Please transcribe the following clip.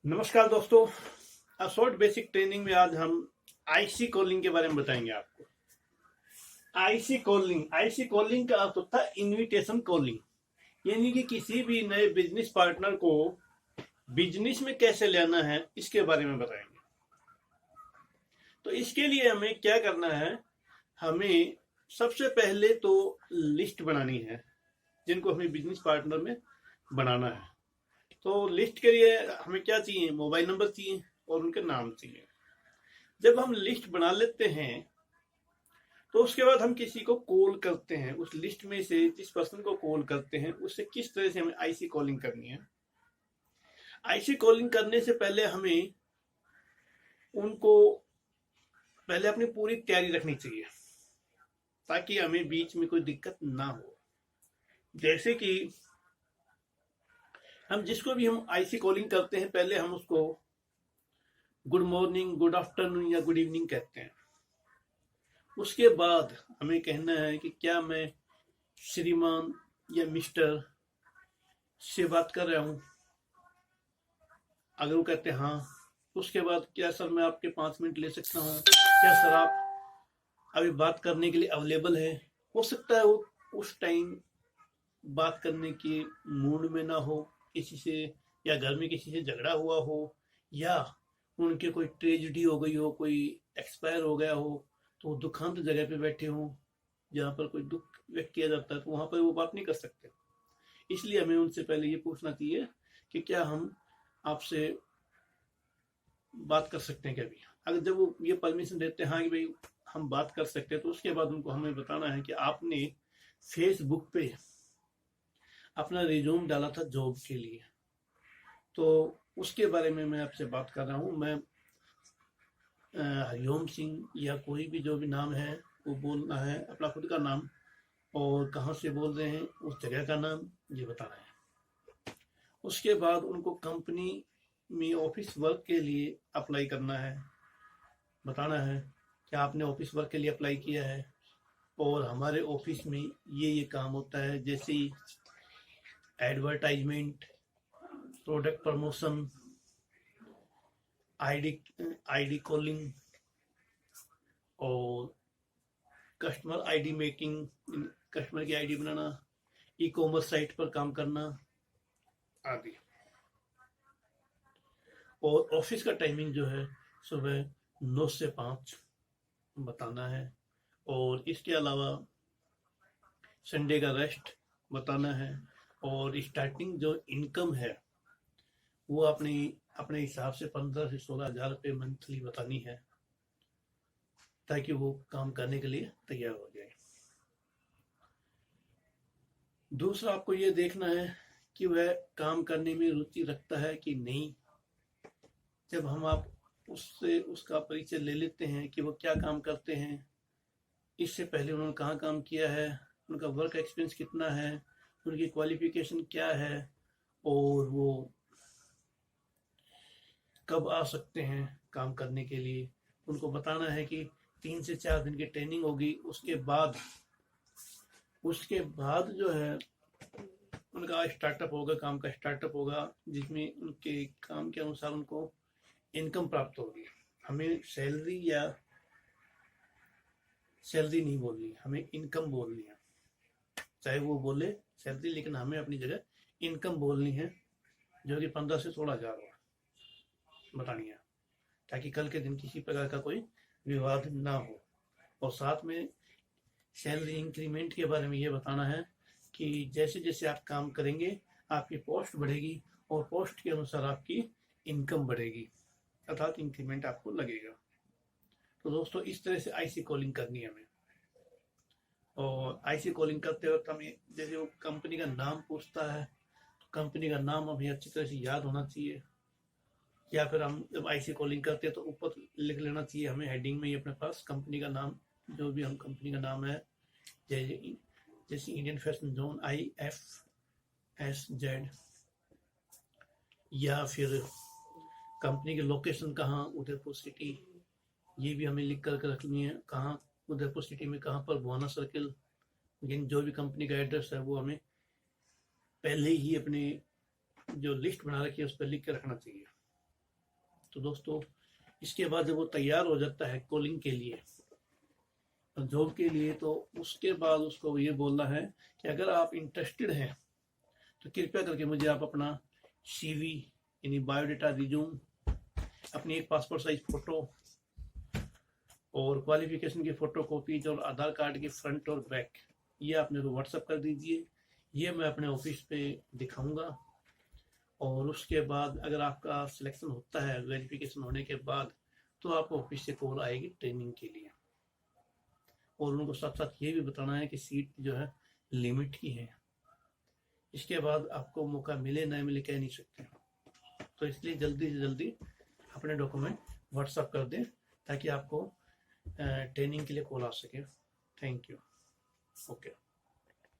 नमस्कार दोस्तों। Short basic training में आज हम आईसी कॉलिंग के बारे में बताएंगे आपको। आईसी कॉलिंग का अर्थ होता है इनविटेशन कॉलिंग, यानी कि किसी भी नए बिजनेस पार्टनर को बिजनेस में कैसे लेना है इसके बारे में बताएंगे। तो इसके लिए हमें क्या करना है, हमें सबसे पहले तो लिस्ट बनानी है जिनको हमें बिजनेस पार्टनर में बनाना है। तो लिस्ट के लिए हमें क्या चाहिए, मोबाइल नंबर चाहिए और उनके नाम चाहिए। जब हम लिस्ट बना लेते हैं तो उसके बाद हम किसी को कॉल करते हैं। उस लिस्ट में से जिस पर्सन को कॉल करते हैं उससे किस तरह से हमें आईसी कॉलिंग करनी है। आईसी कॉलिंग करने से पहले हमें उनको पहले अपनी पूरी तैयारी रखनी चाहिए ताकि हमें बीच में कोई दिक्कत ना हो। जैसे कि हम आईसी कॉलिंग करते हैं, पहले हम उसको गुड मॉर्निंग, गुड आफ्टरनून या गुड इवनिंग कहते हैं। उसके बाद हमें कहना है कि क्या मैं श्रीमान या मिस्टर से बात कर रहा हूँ। अगर वो कहते हैं हाँ, उसके बाद क्या सर मैं आपके 5 मिनट ले सकता हूँ, क्या सर आप अभी बात करने के लिए अवेलेबल है। हो सकता है वो उस टाइम बात करने के मूड में ना हो किसी से, या घर में किसी से झगड़ा हुआ हो, या उनके कोई ट्रेजिडी हो गई हो, कोई एक्सपायर हो गया हो, तो वो दुखांत जगह पे बैठे हों जहाँ पर कोई दुख व्यक्त किया जाता है, तो वहां पर वो बात नहीं कर सकते। इसलिए हमें उनसे पहले ये पूछना चाहिए कि क्या हम आपसे बात कर सकते हैं क्या भी। अगर जब वो ये परमिशन देते हैं हाँ कि भाई हम बात कर सकते हैं, तो उसके बाद उनको हमें बताना है कि आपने फेसबुक पे अपना रिज्यूम डाला था जॉब के लिए, तो उसके बारे में मैं आपसे बात कर रहा हूँ। मैं हरिओम सिंह या कोई भी जो भी नाम है वो बोलना है, अपना खुद का नाम और कहाँ से बोल रहे हैं उस जगह का नाम ये बताना है। उसके बाद उनको कंपनी में ऑफिस वर्क के लिए अप्लाई करना है, बताना है कि आपने ऑफिस वर्क के लिए अप्लाई किया है और हमारे ऑफिस में ये काम होता है, जैसे advertisement, product promotion, ID calling और कस्टमर आईडी मेकिंग, कस्टमर की आईडी बनाना, ई कॉमर्स साइट पर काम करना आदि। और ऑफिस का टाइमिंग जो है सुबह 9 से 5 बताना है। और इसके अलावा संडे का रेस्ट बताना है। और स्टार्टिंग जो इनकम है वो अपने अपने हिसाब से 15 से 16 हजार रुपये मंथली बतानी है ताकि वो काम करने के लिए तैयार हो जाए। दूसरा, आपको ये देखना है कि वह काम करने में रुचि रखता है कि नहीं। जब हम आप उससे उसका परिचय ले लेते हैं कि वो क्या काम करते हैं, इससे पहले उन्होंने कहाँ काम किया है, उनका वर्क एक्सपीरियंस कितना है, उनकी क्वालिफिकेशन क्या है और वो कब आ सकते हैं काम करने के लिए, उनको बताना है कि 3 से 4 दिन की ट्रेनिंग होगी। उसके बाद जो है उनका स्टार्टअप होगा, काम का स्टार्टअप होगा, जिसमें उनके काम के अनुसार उनको इनकम प्राप्त होगी। हमें सैलरी नहीं बोलनी, हमें इनकम बोलनी है। चाहे वो बोले सैलरी, लेकिन हमें अपनी जगह इनकम बोलनी है, जो कि 15 से 16 हजार बतानी है, ताकि कल के दिन किसी प्रकार का कोई विवाद ना हो। और साथ में सैलरी इंक्रीमेंट के बारे में ये बताना है कि जैसे जैसे आप काम करेंगे आपकी पोस्ट बढ़ेगी और पोस्ट के अनुसार आपकी इनकम बढ़ेगी, अर्थात इंक्रीमेंट आपको लगेगा। तो दोस्तों इस तरह से आईसी कॉलिंग करनी है हमें। और आईसी कॉलिंग करते वक्त हमें जैसे वो कंपनी का नाम पूछता है, तो कंपनी का नाम हमें अच्छी तरह से याद होना चाहिए, या फिर हम जब आईसी कॉलिंग करते हैं तो ऊपर लिख लेना चाहिए हमें हेडिंग में ही अपने पास कंपनी का नाम, जो भी हम कंपनी का नाम है, जैसे इंडियन फैशन जोन IFSZ, या फिर कंपनी की लोकेशन कहाँ, उदयपुर सिटी, ये भी हमें लिख कर रखनी है। कहाँ उदयपुर सिटी में कहाँ पर, भुवाना सर्किल। लेकिन जो भी कंपनी का एड्रेस है वो हमें पहले ही अपने जो लिस्ट बना रखी है उस पर लिख के रखना चाहिए। तो दोस्तों इसके बाद जब वो तैयार हो जाता है कॉलिंग के लिए, जॉब के लिए, तो उसके बाद उसको ये बोलना है कि अगर आप इंटरेस्टेड हैं तो कृपया करके मुझे आप अपना CV यानी बायोडाटा, रिज्यूम, अपनी एक पासपोर्ट साइज फोटो और क्वालिफिकेशन की फोटो कॉपीज और आधार कार्ड की फ्रंट और बैक, ये आप मेरे को व्हाट्सअप कर दीजिए। ये मैं अपने ऑफिस पे दिखाऊंगा और उसके बाद अगर आपका सिलेक्शन होता है वेरिफिकेशन होने के बाद, तो आपको ऑफिस से कॉल आएगी ट्रेनिंग के लिए। और उनको साथ साथ ये भी बताना है कि सीट जो है लिमिट की है, इसके बाद आपको मौका मिले ना मिले कह नहीं सकते। तो इसलिए जल्दी से जल्दी अपने डॉक्यूमेंट व्हाट्सअप कर दें ताकि आपको ट्रेनिंग के लिए कॉल आ सके। Thank you. ओके।